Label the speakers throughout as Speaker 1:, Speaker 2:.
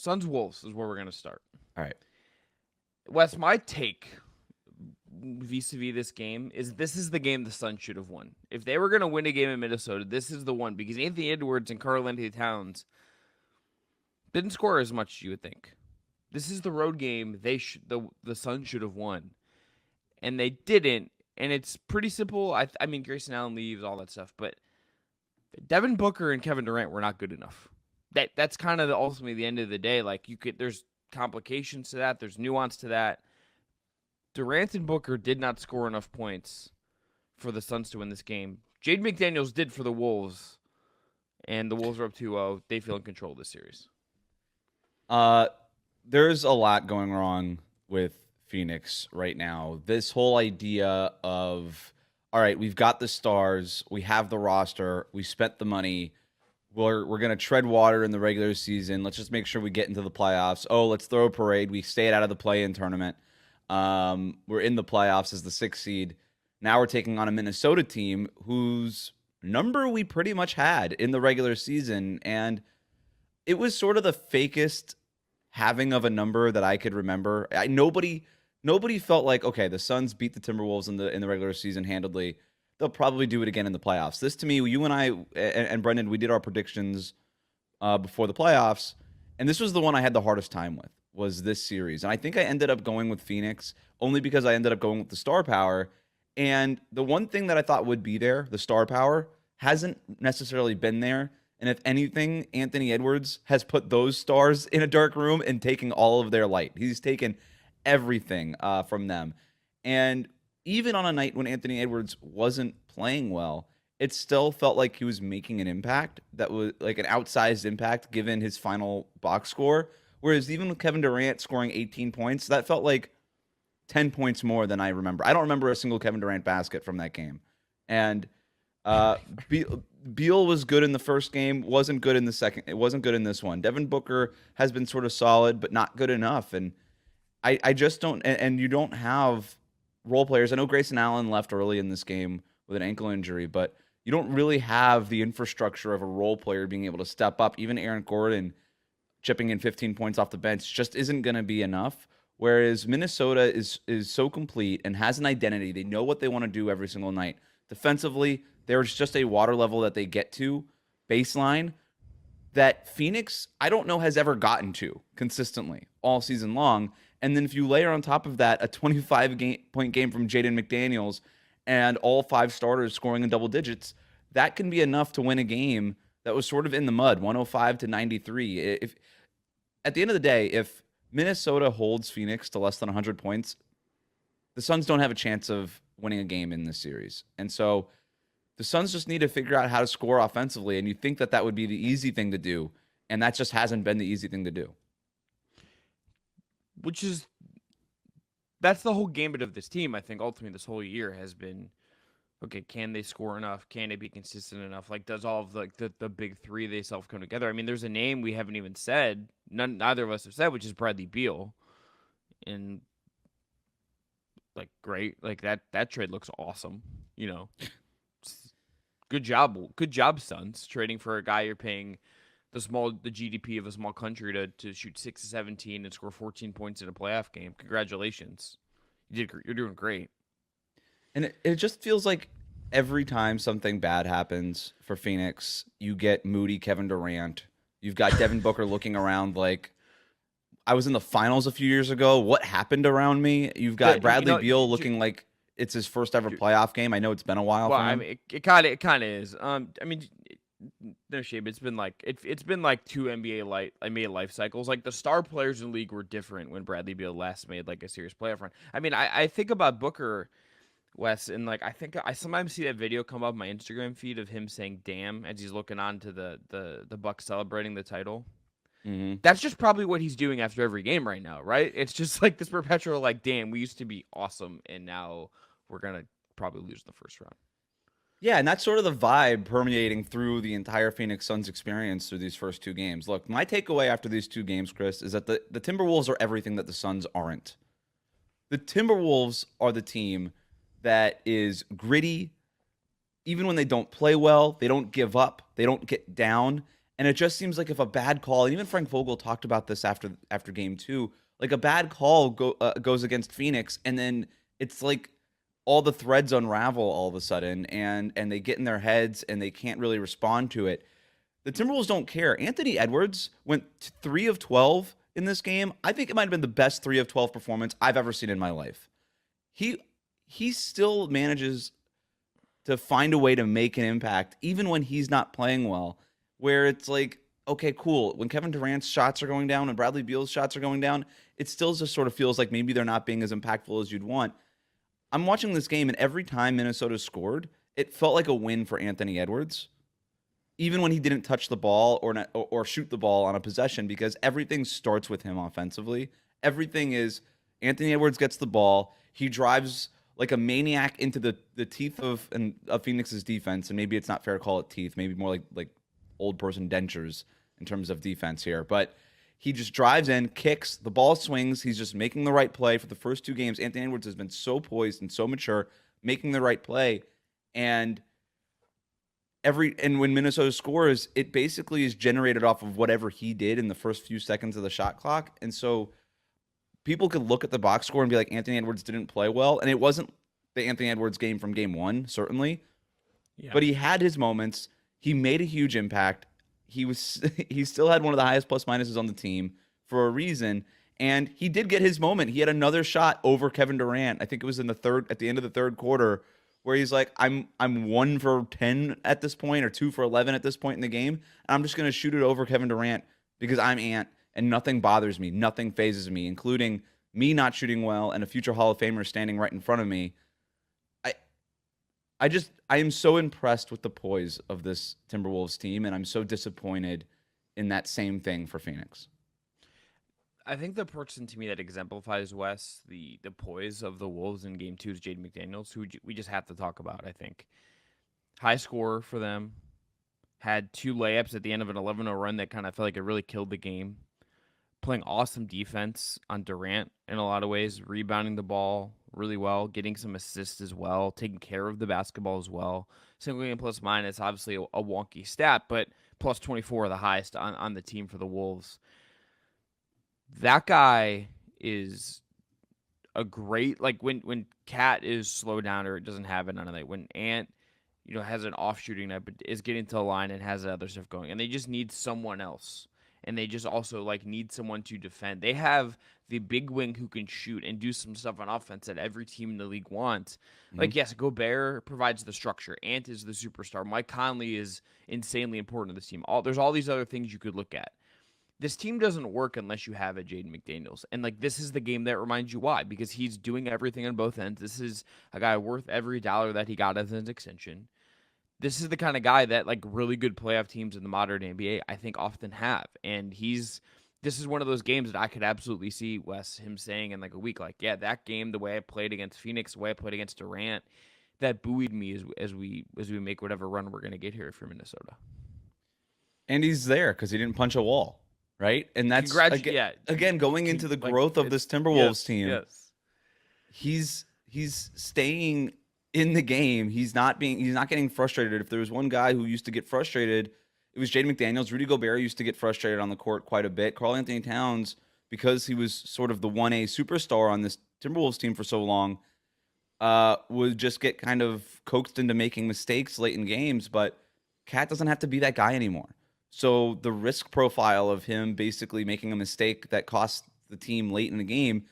Speaker 1: Suns Wolves is where we're gonna start.
Speaker 2: All right.
Speaker 1: Wes, my take vis-a-vis this game is this is the game the Suns should have won. If they were gonna win a game in Minnesota, this is the one because Anthony Edwards and Karl-Anthony Towns didn't score as much as you would think. This is the road game the Suns should have won, and they didn't. And it's pretty simple. I mean, Grayson Allen leaves, all that stuff, but Devin Booker and Kevin Durant were not good enough. That's kind of ultimately the end of the day. Like there's complications to that. There's nuance to that. Durant and Booker did not score enough points for the Suns to win this game. Jaden McDaniels did for the Wolves, and the Wolves are up 2-0. They feel in control of this series.
Speaker 2: There's a lot going wrong with Phoenix right now. This whole idea of, all right, we've got the stars, we have the roster, we spent the money, we're going to tread water in the regular season. Let's just make sure we get into the playoffs. Oh, let's throw a parade. We stayed out of the play-in tournament. We're in the playoffs as the 6th seed. Now we're taking on a Minnesota team whose number we pretty much had in the regular season, and it was sort of the fakest having of a number that I could remember. Nobody felt like, okay, the Suns beat the Timberwolves in the regular season handedly. They'll probably do it again in the playoffs. This, to me, you and I and Brendan, we did our predictions before the playoffs, and this was the one I had the hardest time with, was this series. And I think I ended up going with Phoenix only because I ended up going with the star power. And the one thing that I thought would be there, the star power, hasn't necessarily been there. And if anything, Anthony Edwards has put those stars in a dark room and taking all of their light. He's taken everything from them. And even on a night when Anthony Edwards wasn't playing well, it still felt like he was making an impact that was like an outsized impact given his final box score. Whereas even with Kevin Durant scoring 18 points, that felt like 10 points more than I remember. I don't remember a single Kevin Durant basket from that game. And Beal was good in the first game, wasn't good in the second. It wasn't good in this one. Devin Booker has been sort of solid, but not good enough. And I just don't, and you don't have role players. I know Grayson Allen left early in this game with an ankle injury, but you don't really have the infrastructure of a role player being able to step up. Even Aaron Gordon chipping in 15 points off the bench just isn't going to be enough. Whereas Minnesota is so complete and has an identity. They know what they want to do every single night. Defensively, there's just a water level that they get to, baseline, that Phoenix, I don't know, has ever gotten to consistently all season long. And then if you layer on top of that a 25-point game from Jaden McDaniels and all 5 starters scoring in double digits, that can be enough to win a game that was sort of in the mud, 105-93. If at the end of the day, if Minnesota holds Phoenix to less than 100 points, the Suns don't have a chance of winning a game in this series. And so the Suns just need to figure out how to score offensively, and you think that that would be the easy thing to do, and that just hasn't been the easy thing to do.
Speaker 1: That's the whole gambit of this team. I think ultimately this whole year has been, okay, can they score enough? Can they be consistent enough? Like, does all of the big three they self come together? I mean, there's a name we haven't even said, neither of us have said, which is Bradley Beal. And like, great, like that trade looks awesome. You know, good job, Suns, trading for a guy you're paying the GDP of a small country to shoot 6-17 and score 14 points in a playoff game. Congratulations, you're doing great.
Speaker 2: And it just feels like every time something bad happens for Phoenix, you get moody Kevin Durant. You've got Devin Booker looking around like, I was in the finals a few years ago. What happened around me? You've got Bradley Beal looking like it's his first ever playoff game. I know it's been a while.
Speaker 1: Well,
Speaker 2: for him.
Speaker 1: I mean, it kind of is. I mean, no shame. It's been like it's been like 2 NBA life cycles. Like the star players in the league were different when Bradley Beal last made like a serious playoff run. I mean, I think about Booker, Wes, and like I think I sometimes see that video come up my Instagram feed of him saying "damn" as he's looking on to the Bucks celebrating the title.
Speaker 2: Mm-hmm.
Speaker 1: That's just probably what he's doing after every game right now, right? It's just like this perpetual like, damn, we used to be awesome, and now we're gonna probably lose the first round.
Speaker 2: Yeah, and that's sort of the vibe permeating through the entire Phoenix Suns experience through these first 2 games. Look, my takeaway after these 2 games, Chris, is that the Timberwolves are everything that the Suns aren't. The Timberwolves are the team that is gritty. Even when they don't play well, they don't give up, they don't get down, And it just seems like if a bad call, and even Frank Vogel talked about this after game two, like a bad call goes against Phoenix, and then it's like all the threads unravel all of a sudden, and they get in their heads and they can't really respond to it. The Timberwolves don't care. Anthony Edwards went 3 of 12 in this game. I think it might have been the best 3 of 12 performance I've ever seen in my life. He still manages to find a way to make an impact even when he's not playing well, where it's like, okay, cool. When Kevin Durant's shots are going down and Bradley Beal's shots are going down, it still just sort of feels like maybe they're not being as impactful as you'd want. I'm watching this game, and every time Minnesota scored, it felt like a win for Anthony Edwards, even when he didn't touch the ball or shoot the ball on a possession, because everything starts with him offensively. Everything is Anthony Edwards gets the ball, he drives like a maniac into the teeth of Phoenix's defense, and maybe it's not fair to call it teeth, maybe more like old person dentures in terms of defense here, but he just drives in, kicks, the ball swings. He's just making the right play for the first two games. Anthony Edwards has been so poised and so mature, making the right play. And when Minnesota scores, it basically is generated off of whatever he did in the first few seconds of the shot clock. And so people could look at the box score and be like, Anthony Edwards didn't play well. And it wasn't the Anthony Edwards game from game one, certainly. Yeah. But he had his moments. He made a huge impact. He still had one of the highest plus minuses on the team for a reason, and he did get his moment. He had another shot over Kevin Durant. I think it was at the end of the third quarter, where he's like, I'm 1 for 10 at this point, or 2 for 11 at this point in the game, and I'm just gonna shoot it over Kevin Durant because I'm Ant, and nothing bothers me, nothing phases me, including me not shooting well and a future Hall of Famer standing right in front of me. I am so impressed with the poise of this Timberwolves team, and I'm so disappointed in that same thing for Phoenix.
Speaker 1: I think the person to me that exemplifies, Wes, the poise of the Wolves in game two is Jaden McDaniels, who we just have to talk about, I think. High scorer for them. Had 2 layups at the end of an 11-0 run that kind of felt like it really killed the game. Playing awesome defense on Durant in a lot of ways, rebounding the ball really well, getting some assists as well, taking care of the basketball as well. Single game plus minus, obviously a wonky stat, but plus 24, the highest on the team for the Wolves. That guy is a great, like when Cat is slowed down or doesn't have it, none of that. When Ant, has an off shooting night, but is getting to the line and has other stuff going, and they just need someone else. And they just also need someone to defend. They have the big wing who can shoot and do some stuff on offense that every team in the league wants. Mm-hmm. Yes, Gobert provides the structure. Ant is the superstar. Mike Conley is insanely important to this team. There's all these other things you could look at. This team doesn't work unless you have a Jaden McDaniels. And this is the game that reminds you why. Because he's doing everything on both ends. This is a guy worth every dollar that he got as an extension. This is the kind of guy that really good playoff teams in the modern NBA I think often have. And this is one of those games that I could absolutely see Wes him saying in a week, yeah, that game, the way I played against Phoenix, the way I played against Durant, that buoyed me as we make whatever run we're going to get here for Minnesota.
Speaker 2: And he's there because he didn't punch a wall, right? And that's again going into the growth of this Timberwolves team.
Speaker 1: Yes.
Speaker 2: He's staying in the game. He's not getting frustrated. If there was one guy who used to get frustrated, it was Jaden McDaniels. Rudy Gobert used to get frustrated on the court quite a bit. Karl-Anthony Towns, because he was sort of the 1A superstar on this Timberwolves team for so long, would just get kind of coaxed into making mistakes late in games. But Cat doesn't have to be that guy anymore. So the risk profile of him basically making a mistake that costs the team late in the game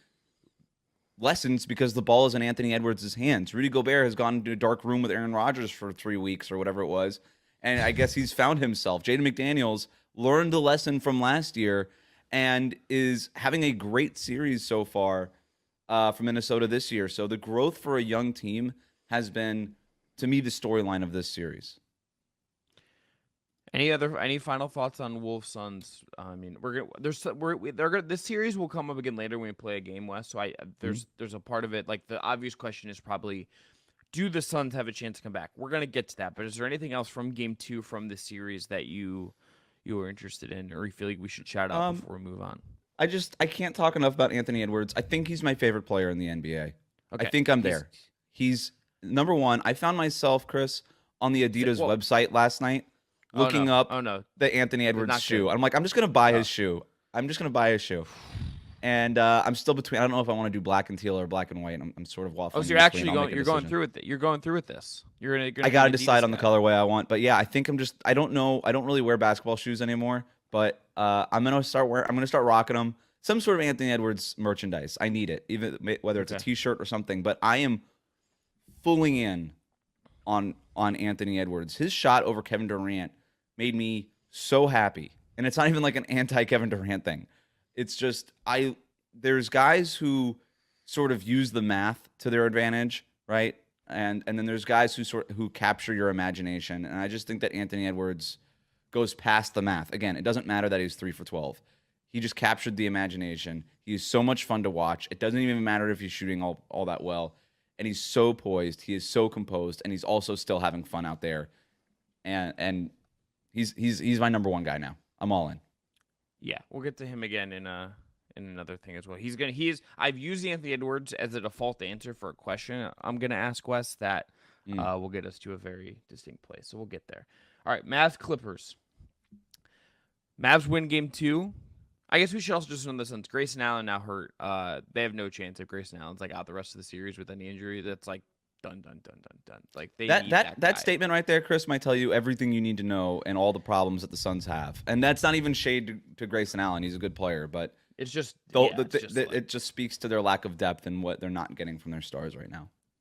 Speaker 2: lessens because the ball is in Anthony Edwards' hands. Rudy Gobert has gone into a dark room with Aaron Rodgers for 3 weeks or whatever it was, and I guess he's found himself. Jaden McDaniels learned the lesson from last year and is having a great series so far for Minnesota this year. So the growth for a young team has been, to me, the storyline of this series.
Speaker 1: Any final thoughts on Wolves Suns? I mean, this series will come up again later when we play a game, West. So there's a part of it, the obvious question is probably, do the Suns have a chance to come back? We're gonna get to that, but is there anything else from game 2 from the series that you are interested in, or you feel like we should shout out before we move on?
Speaker 2: I can't talk enough about Anthony Edwards. I think he's my favorite player in the NBA. Okay. I think I'm there. He's number one. I found myself, Chris, on the Adidas website last night, looking up
Speaker 1: Oh no.
Speaker 2: the Anthony Edwards
Speaker 1: not
Speaker 2: shoe.
Speaker 1: good.
Speaker 2: I'm like, I'm just gonna buy
Speaker 1: Oh.
Speaker 2: his shoe. I'm just gonna buy his shoe. And I'm still between. I don't know if I want to do black and teal or black and white. I'm sort of waffling.
Speaker 1: Oh, so you're actually going. You're going through with it. You're going through with this. You're gonna
Speaker 2: I gotta decide on the colorway I want. But yeah, I think I don't know. I don't really wear basketball shoes anymore. But I'm gonna start rocking them. Some sort of Anthony Edwards merchandise. I need it, even whether it's a T-shirt or something. But I am fully in on Anthony Edwards. His shot over Kevin Durant made me so happy, and it's not even like an anti-Kevin Durant thing. It's just there's guys who sort of use the math to their advantage, right? And then there's guys who capture your imagination. And I just think that Anthony Edwards goes past the math. Again, it doesn't matter that he's 3 for 12. He just captured the imagination. He's so much fun to watch. It doesn't even matter if he's shooting all that well. And he's so poised. He is so composed, and he's also still having fun out there. And he's my number one guy now. I'm all in.
Speaker 1: Yeah, we'll get to him again in another thing as well. I've used Anthony Edwards as a default answer for a question I'm gonna ask Wes that will get us to a very distinct place. So we'll get there. All right, Mavs Clippers. Mavs win game 2. I guess we should also just know this since Grayson Allen now hurt. They have no chance if Grayson Allen's like out the rest of the series with any injury. That's like done. Like they need that
Speaker 2: statement right there, Chris, might tell you everything you need to know and all the problems that the Suns have. And that's not even shade to Grayson Allen. He's a good player, but
Speaker 1: it's just
Speaker 2: it just speaks to their lack of depth and what they're not getting from their stars right now.